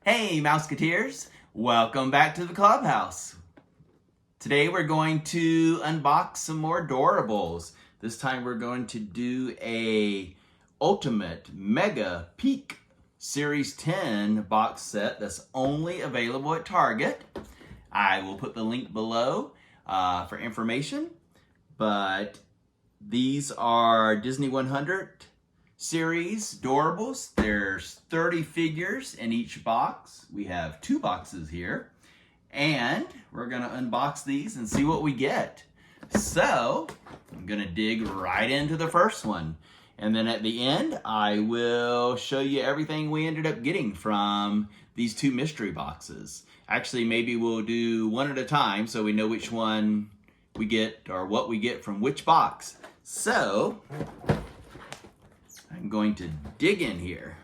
Hey Mouseketeers, welcome back to the clubhouse. Today we're going to unbox some more Doorables. This time we're going to do a Ultimate Mega Peak Series 10 box set that's only available at Target. I will put the link below for information, but these are Disney 100 series Doorables. There's 30 figures in each box. We have 2 boxes here, and we're gonna unbox these and see what we get. So I'm gonna dig right into the first one, and then at the end I will show you everything we ended up getting from these 2 mystery boxes. Actually, maybe we'll do one at a time so we know which one we get or what we get from which box. So I'm going to dig in here.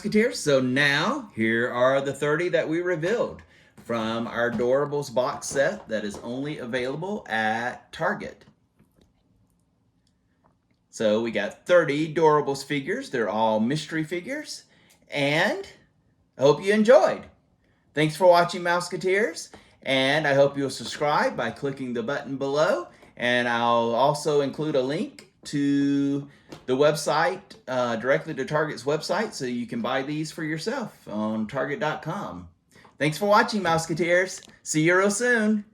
Mouseketeers. So now, here are the 30 that we revealed from our Doorables box set that is only available at Target. So we got 30 Doorables figures. They're all mystery figures. And I hope you enjoyed. Thanks for watching, Mouseketeers. And I hope you'll subscribe by clicking the button below. And I'll also include a link to the website, directly to Target's website, so you can buy these for yourself on Target.com. Thanks for watching, Mouseketeers. See you real soon.